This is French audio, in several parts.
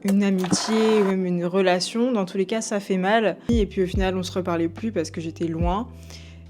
une amitié ou même une relation, dans tous les cas ça fait mal. Et puis au final on se reparlait plus parce que j'étais loin.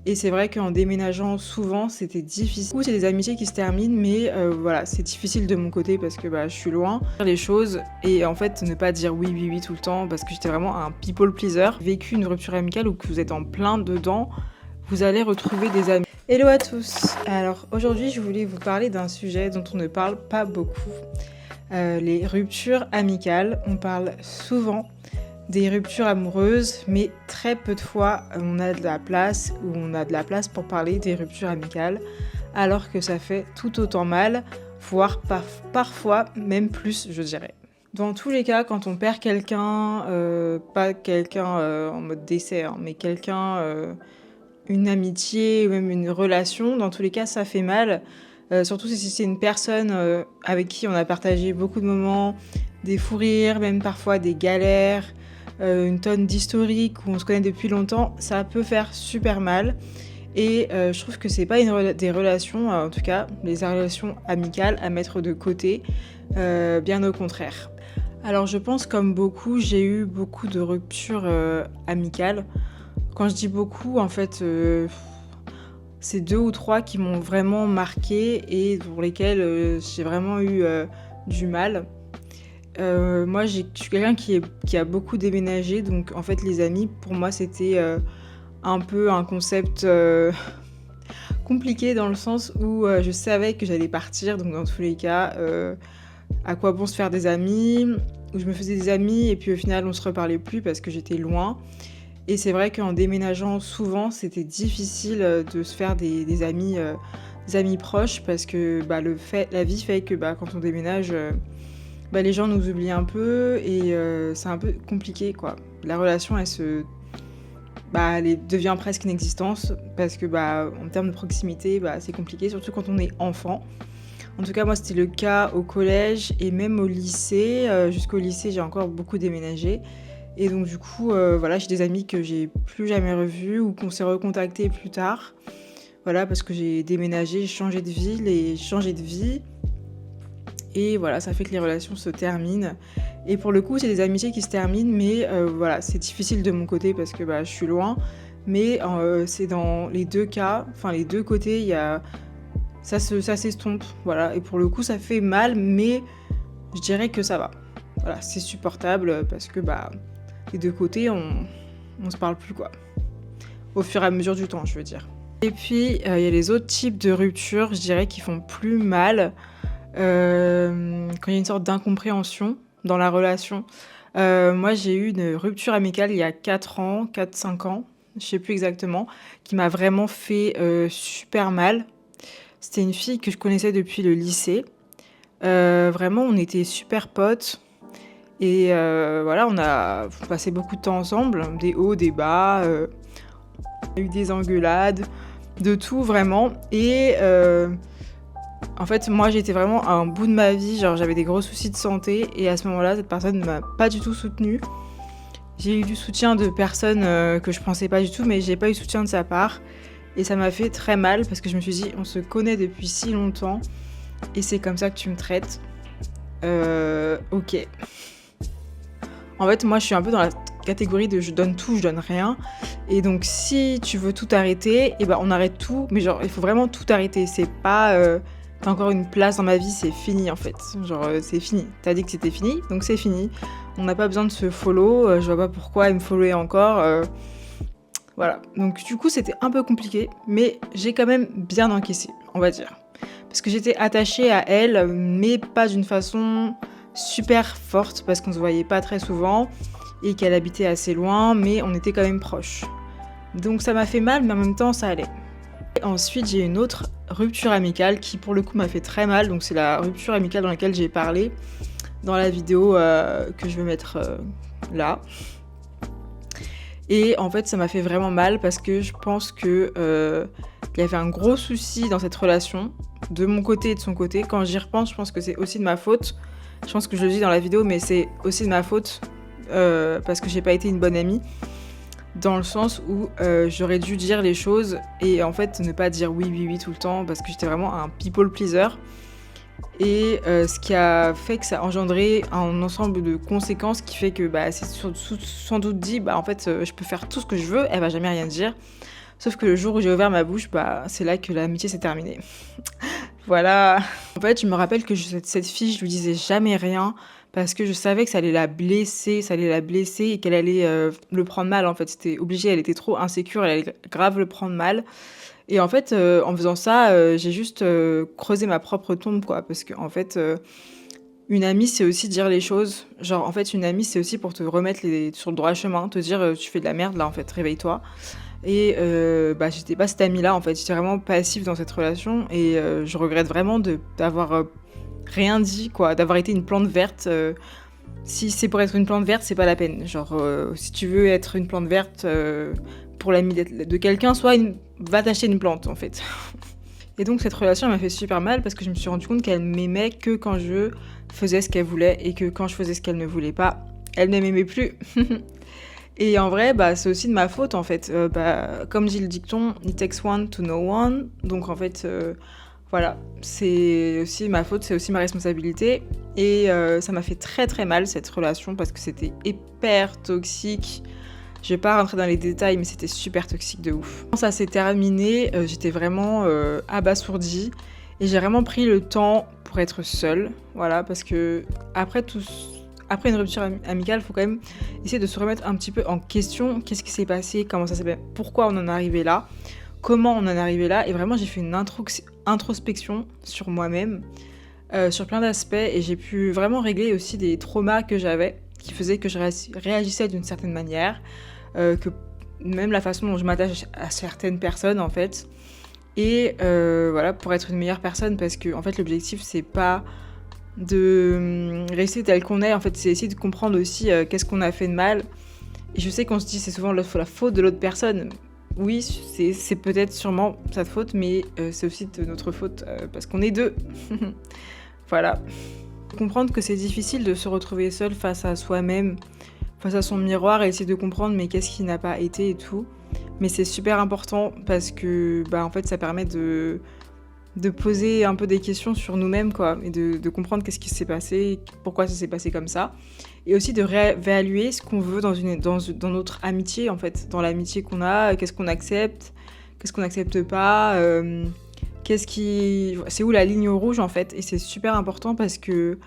Et c'est vrai qu'en déménageant souvent c'était difficile. Du coup c'est des amitiés qui se terminent, mais voilà, c'est difficile de mon côté parce que je suis loin. Faire les choses et en fait ne pas dire oui oui oui tout le temps parce que j'étais vraiment un people pleaser. Vécu une rupture amicale ou que vous êtes en plein dedans, vous allez retrouver des amis. Hello à tous. Alors aujourd'hui je voulais vous parler d'un sujet dont on ne parle pas beaucoup. Les ruptures amicales. On parle souvent des ruptures amoureuses, mais très peu de fois on a de la place pour parler des ruptures amicales, alors que ça fait tout autant mal, voire parfois même plus, je dirais. Dans tous les cas, quand on perd quelqu'un, pas quelqu'un en mode décès, hein, mais quelqu'un, une amitié ou même une relation, dans tous les cas ça fait mal. Surtout si c'est une personne avec qui on a partagé beaucoup de moments, des fous rires, même parfois des galères, une tonne d'historique où on se connaît depuis longtemps, ça peut faire super mal. Et je trouve que c'est pas des relations, en tout cas les relations amicales, à mettre de côté, bien au contraire. Alors je pense comme beaucoup, j'ai eu beaucoup de ruptures amicales. Quand je dis beaucoup, en fait... c'est 2 ou 3 qui m'ont vraiment marquée et pour lesquels j'ai vraiment eu du mal. Moi, je suis quelqu'un qui a beaucoup déménagé, donc en fait, les amis, pour moi, c'était un peu un concept compliqué dans le sens où je savais que j'allais partir, donc dans tous les cas, à quoi bon se faire des amis, où je me faisais des amis et puis au final, on se reparlait plus parce que j'étais loin. Et c'est vrai qu'en déménageant souvent, c'était difficile de se faire des amis proches parce que la vie fait que quand on déménage, les gens nous oublient un peu et c'est un peu compliqué, quoi. La relation, elle devient presque inexistante parce que en termes de proximité, c'est compliqué, surtout quand on est enfant. En tout cas, moi, c'était le cas au collège et même au lycée. Jusqu'au lycée, j'ai encore beaucoup déménagé. Et donc du coup, j'ai des amis que j'ai plus jamais revus ou qu'on s'est recontactés plus tard. Voilà, parce que j'ai déménagé, j'ai changé de ville et changé de vie. Et voilà, ça fait que les relations se terminent. Et pour le coup, c'est des amitiés qui se terminent, mais c'est difficile de mon côté parce que je suis loin. Mais c'est dans les deux cas, enfin les deux côtés, il y a... ça s'estompe. Voilà, et pour le coup, ça fait mal, mais je dirais que ça va. Voilà, c'est supportable parce que des deux côtés, on se parle plus, quoi. Au fur et à mesure du temps, je veux dire. Et puis, il y a les autres types de ruptures, je dirais, qui font plus mal. Quand il y a une sorte d'incompréhension dans la relation. Moi, j'ai eu une rupture amicale il y a 4-5 ans, je sais plus exactement, qui m'a vraiment fait super mal. C'était une fille que je connaissais depuis le lycée. Vraiment, on était super potes. Et on a passé beaucoup de temps ensemble, des hauts, des bas, on a eu des engueulades, de tout vraiment. Et en fait, moi j'étais vraiment à un bout de ma vie, genre j'avais des gros soucis de santé et à ce moment-là, cette personne ne m'a pas du tout soutenue. J'ai eu du soutien de personnes que je pensais pas du tout, mais j'ai pas eu de soutien de sa part. Et ça m'a fait très mal parce que je me suis dit, on se connaît depuis si longtemps et c'est comme ça que tu me traites. Ok. En fait, moi, je suis un peu dans la catégorie de je donne tout, je donne rien. Et donc, si tu veux tout arrêter, on arrête tout. Mais genre, il faut vraiment tout arrêter. C'est pas... t'as encore une place dans ma vie, c'est fini, en fait. Genre, c'est fini. T'as dit que c'était fini, donc c'est fini. On n'a pas besoin de se follow. Je vois pas pourquoi elle me followait encore. Voilà. Donc, du coup, c'était un peu compliqué. Mais j'ai quand même bien encaissé, on va dire. Parce que j'étais attachée à elle, mais pas d'une façon... super forte parce qu'on se voyait pas très souvent et qu'elle habitait assez loin, mais on était quand même proches. Donc ça m'a fait mal, mais en même temps ça allait. Et ensuite j'ai une autre rupture amicale qui pour le coup m'a fait très mal, donc c'est la rupture amicale dans laquelle j'ai parlé dans la vidéo que je vais mettre là. Et en fait ça m'a fait vraiment mal parce que je pense que il y avait un gros souci dans cette relation, de mon côté et de son côté. Quand j'y repense, je pense que c'est aussi de ma faute. Je pense que je le dis dans la vidéo, mais c'est aussi de ma faute parce que j'ai pas été une bonne amie. Dans le sens où j'aurais dû dire les choses et en fait ne pas dire oui, oui, oui tout le temps parce que j'étais vraiment un people pleaser. et ce qui a fait que ça a engendré un ensemble de conséquences qui fait que, bah, elle s'est sans doute dit: «Bah, en fait, je peux faire tout ce que je veux, elle va jamais rien dire». Sauf que le jour où j'ai ouvert ma bouche, bah, c'est là que l'amitié s'est terminée. Voilà. En fait, je me rappelle que cette fille, je lui disais jamais rien parce que je savais que ça allait la blesser et qu'elle allait, le prendre mal, en fait. C'était obligé, elle était trop insécure, elle allait grave le prendre mal et en fait, en faisant ça, j'ai juste, creusé ma propre tombe, quoi. Parce qu'en fait, une amie, c'est aussi dire les choses. Genre, en fait, une amie, c'est aussi pour te remettre sur le droit chemin, te dire, «Tu fais de la merde là, en fait, réveille-toi». Et bah, j'étais pas cette amie-là, en fait. J'étais vraiment passive dans cette relation et je regrette vraiment d'avoir, rien dit, quoi, d'avoir été une plante verte, si c'est pour être une plante verte, c'est pas la peine. Genre, si tu veux être une plante verte, pour l'ami de quelqu'un, va t'acheter une plante, en fait. Et donc cette relation, elle m'a fait super mal parce que je me suis rendu compte qu'elle m'aimait que quand je faisais ce qu'elle voulait et que quand je faisais ce qu'elle ne voulait pas, elle ne m'aimait plus. Et en vrai, bah, c'est aussi de ma faute, en fait. Bah, comme dit le dicton: «It takes one to know one». Donc en fait, voilà, c'est aussi ma faute, c'est aussi ma responsabilité et ça m'a fait très, très mal cette relation parce que c'était hyper toxique. Je vais pas rentrer dans les détails, mais c'était super toxique de ouf. Quand ça s'est terminé, j'étais vraiment, abasourdie et j'ai vraiment pris le temps pour être seule, voilà, parce qu'après après une rupture amicale, faut quand même essayer de se remettre un petit peu en question. Qu'est-ce qui s'est passé? Comment ça s'est passé? Pourquoi on en est arrivé là? Comment on en est arrivé là? Et vraiment, j'ai fait une introspection sur moi-même, sur plein d'aspects et j'ai pu vraiment régler aussi des traumas que j'avais, qui faisaient que je réagissais d'une certaine manière, que même la façon dont je m'attache à certaines personnes, en fait. Et voilà, pour être une meilleure personne, parce que en fait, l'objectif, c'est pas de rester tel qu'on est, en fait, c'est essayer de comprendre aussi qu'est-ce qu'on a fait de mal. Et je sais qu'on se dit c'est souvent la faute de l'autre personne. Oui, c'est peut-être sûrement sa faute, mais c'est aussi de notre faute parce qu'on est deux. Voilà. Comprendre que c'est difficile de se retrouver seul face à soi-même, face à son miroir et essayer de comprendre mais qu'est-ce qui n'a pas été et tout. Mais c'est super important parce que bah, en fait, ça permet de poser un peu des questions sur nous-mêmes, quoi, et de comprendre qu'est-ce qui s'est passé, pourquoi ça s'est passé comme ça, et aussi de réévaluer ce qu'on veut dans notre amitié, en fait, dans l'amitié qu'on a, qu'est-ce qu'on n'accepte pas, c'est où la ligne rouge, en fait, et c'est super important parce que,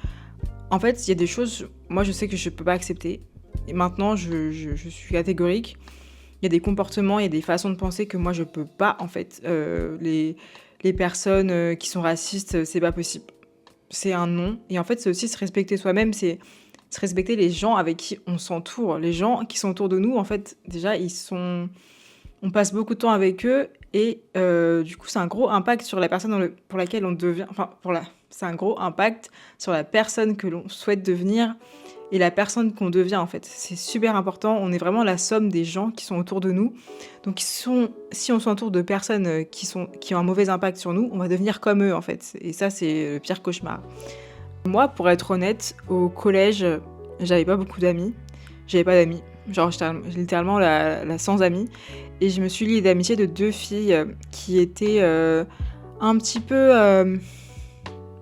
en fait, il y a des choses, moi je sais que je peux pas accepter, et maintenant je suis catégorique, il y a des comportements, il y a des façons de penser que moi je peux pas, en fait, les personnes qui sont racistes, c'est pas possible. C'est un non. Et en fait, c'est aussi se respecter soi-même, c'est se respecter les gens avec qui on s'entoure. Les gens qui sont autour de nous, en fait, déjà, on passe beaucoup de temps avec eux et du coup, c'est un gros impact sur la personne pour laquelle on devient. Enfin, c'est un gros impact sur la personne que l'on souhaite devenir et la personne qu'on devient, en fait. C'est super important. On est vraiment la somme des gens qui sont autour de nous. Donc, si on s'entoure de personnes qui ont un mauvais impact sur nous, on va devenir comme eux, en fait. Et ça, c'est le pire cauchemar. Moi, pour être honnête, au collège, j'avais pas beaucoup d'amis. J'avais pas d'amis. Genre, j'étais littéralement la sans amis. Et je me suis liée d'amitié de 2 filles qui étaient un petit peu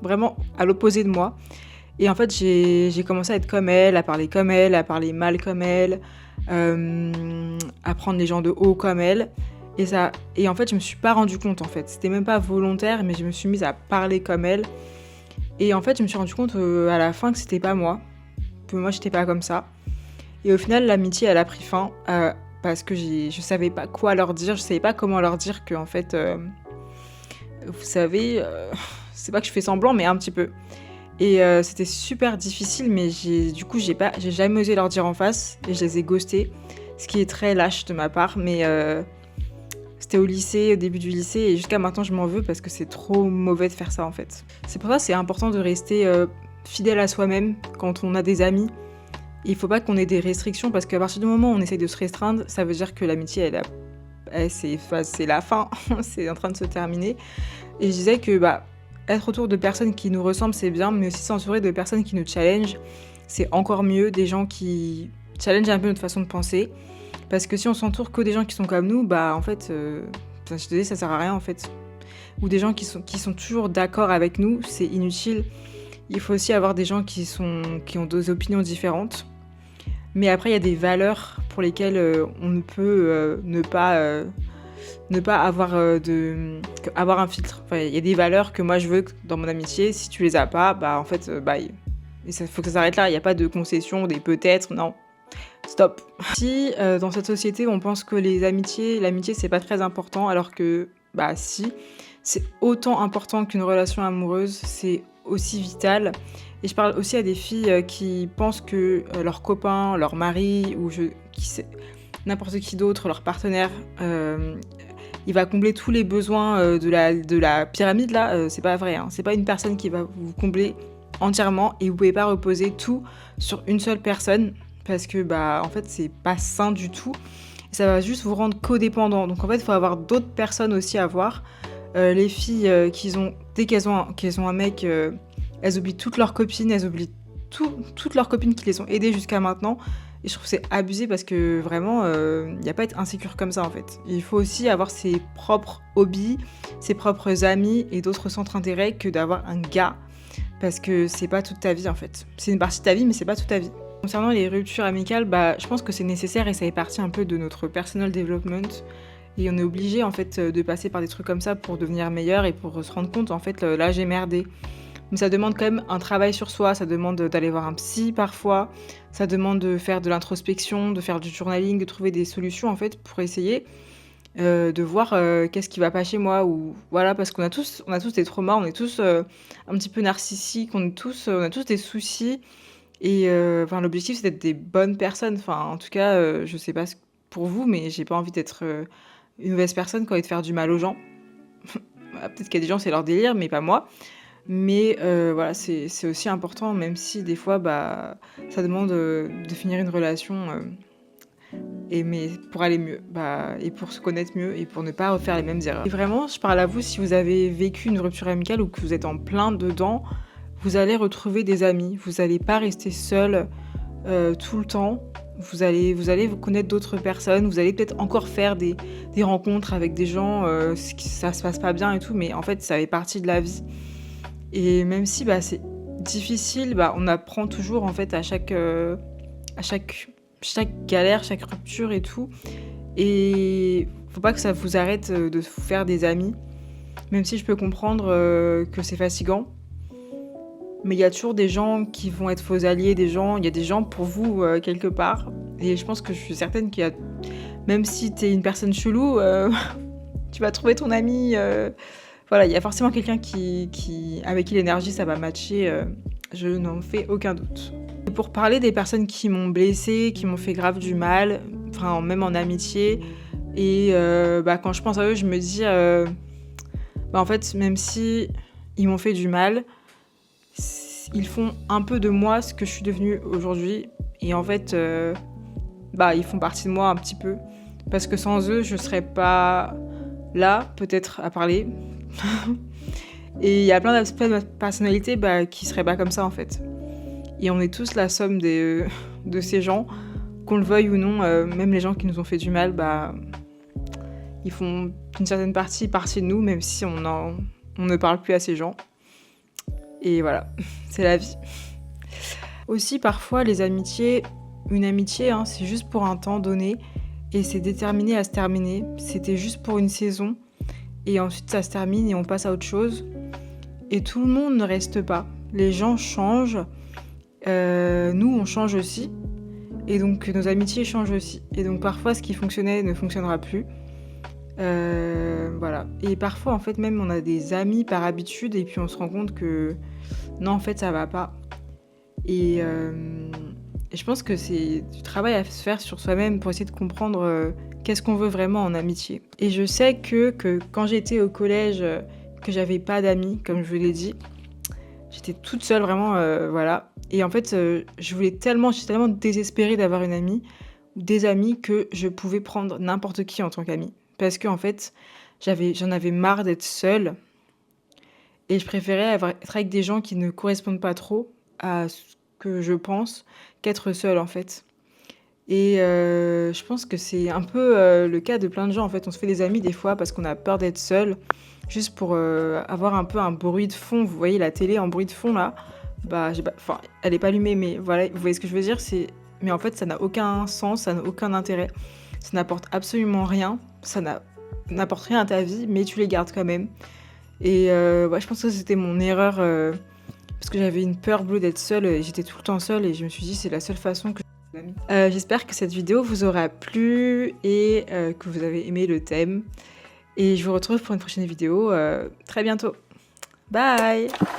vraiment à l'opposé de moi. Et en fait, j'ai commencé à être comme elle, à parler mal comme elle, à prendre les gens de haut comme elle. Et en fait, je me suis pas rendu compte, en fait. C'était même pas volontaire, mais je me suis mise à parler comme elle. Et en fait, je me suis rendu compte à la fin que c'était pas moi. Que moi, j'étais pas comme ça. Et au final, l'amitié, elle a pris fin parce que je savais pas quoi leur dire. Je savais pas comment leur dire que, en fait, vous savez, c'est pas que je fais semblant, mais un petit peu. Et c'était super difficile, mais du coup, j'ai jamais osé leur dire en face et je les ai ghostés, ce qui est très lâche de ma part, mais c'était au lycée, au début du lycée, et jusqu'à maintenant, je m'en veux parce que c'est trop mauvais de faire ça, en fait. C'est pour ça que c'est important de rester fidèle à soi-même quand on a des amis. Il faut pas qu'on ait des restrictions parce qu'à partir du moment où on essaye de se restreindre, ça veut dire que l'amitié, c'est la fin, c'est en train de se terminer. Et je disais que être autour de personnes qui nous ressemblent, c'est bien, mais aussi s'entourer de personnes qui nous challengent, c'est encore mieux, des gens qui challengent un peu notre façon de penser. Parce que si on s'entoure que des gens qui sont comme nous, en fait, je te dis, ça sert à rien, en fait. ou des gens qui sont toujours d'accord avec nous, c'est inutile. Il faut aussi avoir des gens qui ont des opinions différentes. Mais après, il y a des valeurs pour lesquelles on ne peut ne pas avoir, avoir un filtre. Enfin, il y a des valeurs que moi je veux dans mon amitié. Si tu les as pas, bah en fait, bye. Et ça faut que ça s'arrête là. Il n'y a pas de concession, des peut-être, non. Stop. Si dans cette société on pense que l'amitié c'est pas très important, alors que bah si, c'est autant important qu'une relation amoureuse, c'est aussi vital. Et je parle aussi à des filles qui pensent que leur copain, leur mari n'importe qui d'autre, leur partenaire, il va combler tous les besoins de la pyramide là. C'est pas vrai, hein. C'est pas une personne qui va vous combler entièrement et vous pouvez pas reposer tout sur une seule personne parce que bah en fait c'est pas sain du tout. Ça va juste vous rendre codépendant. Donc en fait il faut avoir d'autres personnes aussi à voir. Les filles dès qu'elles ont un mec, elles oublient toutes leurs copines, elles oublient toutes leurs copines qui les ont aidées jusqu'à maintenant. Et je trouve que c'est abusé parce que vraiment, il n'y a pas à être insécure comme ça en fait. Il faut aussi avoir ses propres hobbies, ses propres amis et d'autres centres d'intérêt que d'avoir un gars. Parce que c'est pas toute ta vie en fait. C'est une partie de ta vie mais c'est pas toute ta vie. Concernant les ruptures amicales, bah, je pense que c'est nécessaire et ça fait partie un peu de notre personal development. Et on est obligé en fait de passer par des trucs comme ça pour devenir meilleur et pour se rendre compte en fait là j'ai merdé. Mais ça demande quand même un travail sur soi, ça demande d'aller voir un psy parfois, ça demande de faire de l'introspection, de faire du journaling, de trouver des solutions en fait pour essayer de voir qu'est-ce qui va pas chez moi ou voilà parce qu'on a tous des traumas, on est tous un petit peu narcissiques, on a tous des soucis et enfin l'objectif c'est d'être des bonnes personnes. Enfin en tout cas, je sais pas pour vous, mais j'ai pas envie d'être une mauvaise personne quand et de faire du mal aux gens. Bah, peut-être qu'il y a des gens c'est leur délire, mais pas moi. Mais voilà, c'est aussi important, même si des fois, bah, ça demande de finir une relation, mais pour aller mieux, bah, et pour se connaître mieux et pour ne pas refaire les mêmes erreurs. Et vraiment, je parle à vous, si vous avez vécu une rupture amicale ou que vous êtes en plein dedans, vous allez retrouver des amis. Vous n'allez pas rester seul tout le temps. Vous connaître d'autres personnes. Vous allez peut-être encore faire des rencontres avec des gens, ça se passe pas bien et tout, mais en fait, ça fait partie de la vie. Et même si bah, c'est difficile, bah, on apprend toujours en fait à chaque galère, chaque rupture et tout. Et faut pas que ça vous arrête de vous faire des amis, même si je peux comprendre que c'est fatigant. Mais il y a toujours des gens qui vont être vos alliés, il y a des gens pour vous quelque part. Et je pense que je suis certaine qu'il y a, même si t'es une personne chelou, tu vas trouver ton ami. Voilà, il y a forcément quelqu'un avec qui l'énergie ça va matcher, je n'en fais aucun doute. Et pour parler des personnes qui m'ont blessée, qui m'ont fait grave du mal, enfin même en amitié, et bah, quand je pense à eux, je me dis, bah, en fait, même si ils m'ont fait du mal, ils font un peu de moi ce que je suis devenue aujourd'hui, et en fait, bah, ils font partie de moi un petit peu, parce que sans eux, je serais pas là, peut-être à parler. Et il y a plein d'aspects de ma personnalité qui seraient pas comme ça en fait. Et on est tous la somme de ces gens, qu'on le veuille ou non, même les gens qui nous ont fait du mal, bah, ils font une certaine partie de nous, même si on ne parle plus à ces gens. Et voilà, c'est la vie. Aussi parfois une amitié, hein, c'est juste pour un temps donné, et c'est déterminé à se terminer. C'était juste pour une saison. Et ensuite, ça se termine et on passe à autre chose. Et tout le monde ne reste pas. Les gens changent. Nous, on change aussi. Et donc, nos amitiés changent aussi. Et donc, parfois, ce qui fonctionnait ne fonctionnera plus. Voilà. Et parfois, en fait, même, on a des amis par habitude. Et puis, on se rend compte que non, en fait, ça va pas. Et je pense que c'est du travail à se faire sur soi-même pour essayer de comprendre qu'est-ce qu'on veut vraiment en amitié. Et je sais que quand j'étais au collège, que j'avais pas d'amis, comme je vous l'ai dit, j'étais toute seule vraiment, voilà. Et en fait, j'étais tellement désespérée d'avoir une amie ou des amis que je pouvais prendre n'importe qui en tant qu'ami. Parce qu'en fait, j'en avais marre d'être seule et je préférais être avec des gens qui ne correspondent pas trop à ce que je pense qu'être seule en fait. Et je pense que c'est un peu le cas de plein de gens en fait. On se fait des amis des fois parce qu'on a peur d'être seul juste pour avoir un peu un bruit de fond. Vous voyez la télé en bruit de fond là, bah, enfin, elle est pas allumée, mais voilà, vous voyez ce que je veux dire, mais en fait, ça n'a aucun sens, ça n'a aucun intérêt, ça n'apporte absolument rien, n'apporte rien à ta vie, mais tu les gardes quand même. Et ouais, je pense que c'était mon erreur, parce que j'avais une peur bleue d'être seule, et j'étais tout le temps seule, et je me suis dit c'est la seule façon que je suis. J'espère que cette vidéo vous aura plu et que vous avez aimé le thème. Et je vous retrouve pour une prochaine vidéo très bientôt. Bye!